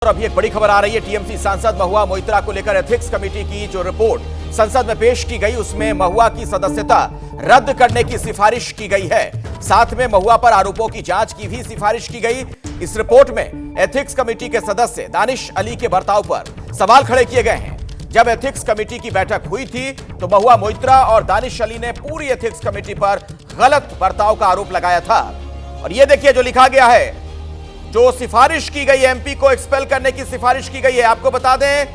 और अभी एक बड़ी खबर आ रही है। टीएमसी सांसद महुआ मोइत्रा को लेकर एथिक्स कमेटी की जो रिपोर्ट संसद में पेश की गई, उसमें महुआ की सदस्यता रद्द करने की सिफारिश की गई है। साथ में महुआ पर आरोपों की जांच की भी सिफारिश की गई। इस रिपोर्ट में एथिक्स कमेटी के सदस्य दानिश अली के बर्ताव पर सवाल खड़े किए गए हैं। जब एथिक्स कमेटी की बैठक हुई थी तो महुआ मोइत्रा और दानिश अली ने पूरी एथिक्स कमेटी पर गलत बर्ताव का आरोप लगाया था। और यह देखिए जो लिखा गया है, जो सिफारिश की गई, एमपी को एक्सपेल करने की सिफारिश की गई है। आपको बता दें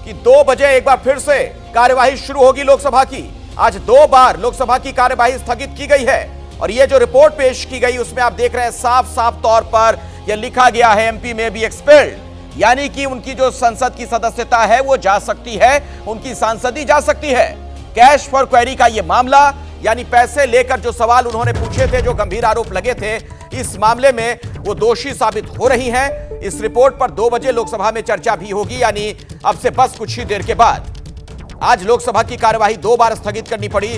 कि 2 बजे एक बार फिर से कार्यवाही शुरू होगी लोकसभा की। आज 2 बार लोकसभा की कार्यवाही स्थगित की गई है। और यह जो रिपोर्ट पेश की गई उसमें आप देख रहे हैं साफ साफ तौर पर यह लिखा गया है, एमपी में बी एक्सपेल्ड, यानी कि उनकी जो संसद की सदस्यता है वो जा सकती है, उनकी सांसदी जा सकती है। कैश फॉर क्वेरी का यह मामला, यानी पैसे लेकर जो सवाल उन्होंने पूछे थे, जो गंभीर आरोप लगे थे, इस मामले में वो दोषी साबित हो रही हैं। इस रिपोर्ट पर 2 बजे लोकसभा में चर्चा भी होगी, यानी अब से बस कुछ ही देर के बाद। आज लोकसभा की कार्यवाही 2 बार स्थगित करनी पड़ी,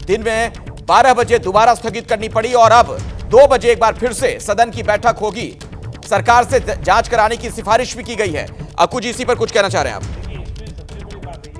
दिन में 12 बजे दोबारा स्थगित करनी पड़ी और अब 2 बजे एक बार फिर से सदन की बैठक होगी। सरकार से जांच कराने की सिफारिश भी की गई है। अक्कू जी, इसी पर कुछ कहना चाह रहे हैं आप?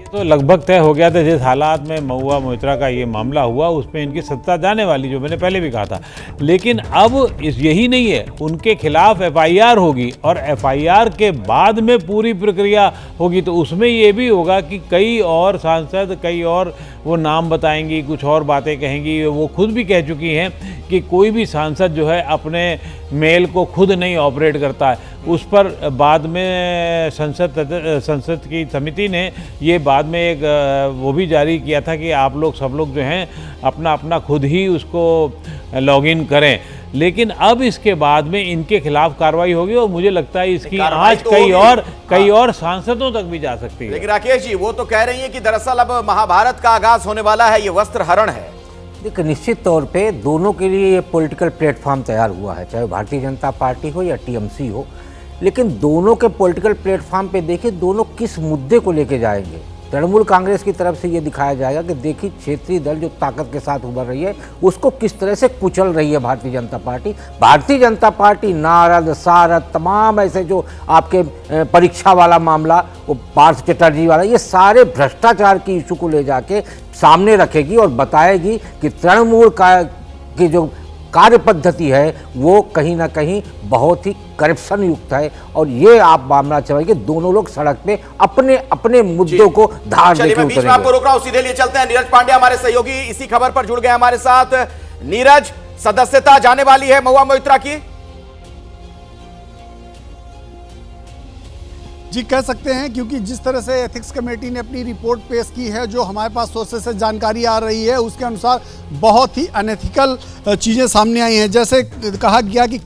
तो लगभग तय हो गया था जिस हालात में महुआ मोइत्रा का ये मामला हुआ उसमें इनकी सत्ता जाने वाली, जो मैंने पहले भी कहा था। लेकिन अब यही नहीं है, उनके खिलाफ एफआईआर होगी और एफआईआर के बाद में पूरी प्रक्रिया होगी। तो उसमें ये भी होगा कि कई और सांसद, कई और वो नाम बताएंगी, कुछ और बातें कहेंगी। वो खुद भी कह चुकी हैं कि कोई भी सांसद जो है अपने मेल को खुद नहीं ऑपरेट करता है। उस पर बाद में संसद की समिति ने ये बाद में एक वो भी जारी किया था कि आप लोग सब लोग जो हैं अपना अपना खुद ही उसको लॉगिन करें। लेकिन अब इसके बाद में इनके खिलाफ कार्रवाई होगी और मुझे लगता है इसकी आज कई और सांसदों तक भी जा सकती है। लेकिन राकेश जी, वो तो कह रही हैं कि दरअसल अब महाभारत का आगाज होने वाला है, ये वस्त्र हरण है। देखिए, निश्चित तौर पे दोनों के लिए ये पॉलिटिकल प्लेटफॉर्म तैयार हुआ है, चाहे भारतीय जनता पार्टी हो या टीएमसी हो। लेकिन दोनों के पॉलिटिकल प्लेटफॉर्म पे देखिए दोनों किस मुद्दे को लेके जाएंगे। तृणमूल कांग्रेस की तरफ से ये दिखाया जाएगा कि देखिए क्षेत्रीय दल जो ताकत के साथ उभर रही है उसको किस तरह से कुचल रही है भारतीय जनता पार्टी। भारतीय जनता पार्टी नारद सारद तमाम ऐसे जो आपके परीक्षा वाला मामला, वो पार्थ चटर्जी वाला, ये सारे भ्रष्टाचार की इशू को ले जाके सामने रखेगी और बताएगी कि तृणमूल की जो कार्य पद्धति है वो कहीं ना कहीं बहुत ही करप्शन युक्त है। और ये आप मामला चलाइए, दोनों लोग सड़क पे अपने अपने मुद्दों को धार देकर मैं बीच में आपको रोक रहा हूं, सीधे लिए चलते हैं। नीरज पांडे हमारे सहयोगी इसी खबर पर जुड़ गए हमारे साथ। नीरज, सदस्यता जाने वाली है महुआ मोइत्रा की? जी, कह सकते हैं, क्योंकि जिस तरह से एथिक्स कमेटी ने अपनी रिपोर्ट पेश की है, जो हमारे पास सोर्सेस से जानकारी आ रही है उसके अनुसार बहुत ही अनएथिकल चीज़ें सामने आई हैं। जैसे कहा गया कि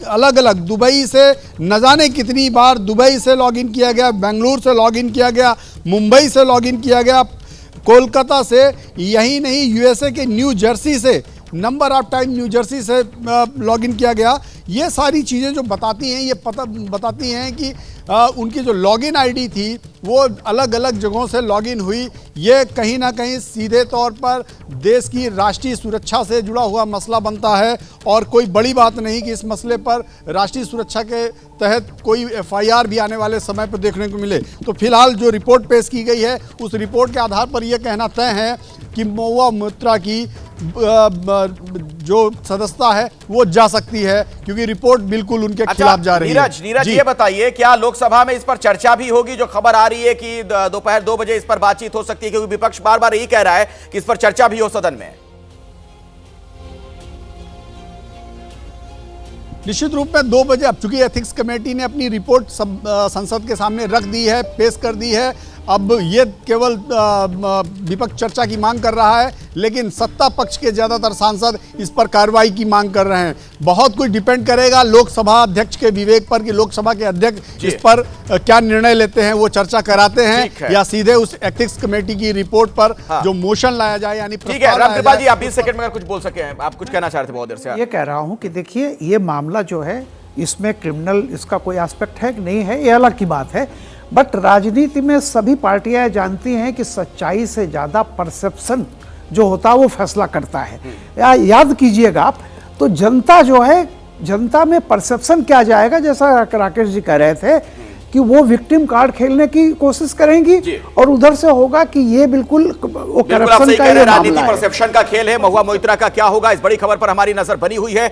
अलग अलग दुबई से न जाने कितनी बार दुबई से लॉगिन किया गया, बेंगलुरु से लॉगिन किया गया, मुंबई से लॉगिन किया गया, कोलकाता से, यही नहीं यूएसए के न्यू जर्सी से, number of time new Jersey से लॉगिन किया गया। ये सारी चीज़ें जो बताती हैं, ये बताती हैं कि उनकी जो लॉगिन आईडी थी वो अलग अलग जगहों से लॉगिन हुई। ये कहीं ना कहीं सीधे तौर पर देश की राष्ट्रीय सुरक्षा से जुड़ा हुआ मसला बनता है और कोई बड़ी बात नहीं कि इस मसले पर राष्ट्रीय सुरक्षा के तहत कोई एफआईआर भी आने वाले समय पर देखने को मिले। तो फिलहाल जो रिपोर्ट पेश की गई है उस रिपोर्ट के आधार पर यह कहना तय है कि महुआ मोइत्रा की जो सदस्यता है वो जा सकती है, क्योंकि रिपोर्ट बिल्कुल उनके खिलाफ जा रही है। नीरज, ये बताइए, क्या लोकसभा में इस पर चर्चा भी होगी? जो खबर आ रही है कि दोपहर 2 बजे इस पर बातचीत हो सकती है, क्योंकि विपक्ष बार बार यही कह रहा है कि इस पर चर्चा भी हो सदन में। निश्चित रूप में 2 बजे, अब चूंकि एथिक्स कमेटी ने अपनी रिपोर्ट संसद के सामने रख दी है, पेश कर दी है, अब ये केवल विपक्ष चर्चा की मांग कर रहा है, लेकिन सत्ता पक्ष के ज़्यादातर सांसद इस पर कार्रवाई की मांग कर रहे हैं। बहुत कुछ डिपेंड करेगा लोकसभा अध्यक्ष के विवेक पर कि लोकसभा के अध्यक्ष इस पर क्या निर्णय लेते हैं, वो चर्चा कराते हैं या सीधे उस एथिक्स कमेटी की रिपोर्ट पर जो मोशन लाया जाए, यानी ठीक है। रामकृपाल जी, आप 20 सेकंड में अगर कुछ बोल सके, आप कुछ कहना चाह रहे थे बहुत देर से। ये कह रहा हूं कि देखिए, ये मामला जो है इसमें क्रिमिनल इसका कोई एस्पेक्ट है कि नहीं है, ये अलग की बात है। बट राजनीति में सभी पार्टियां जानती हैं कि सच्चाई से ज़्यादा परसेप्शन जो होता है वो फैसला करता है। याद कीजिएगा आप, तो जनता जो है, जनता में परसेप्शन क्या जाएगा, जैसा राकेश जी कह रहे थे कि वो विक्टिम कार्ड खेलने की कोशिश करेंगी जी। और उधर से होगा कि ये बिल्कुल वो बिल्कुल आप करप्शन सही का कह रहे ये हैं, राजनीति मामला है। परसेप्शन का खेल है। महुआ मोइत्रा का क्या होगा, इस बड़ी खबर पर हमारी नजर बनी हुई है।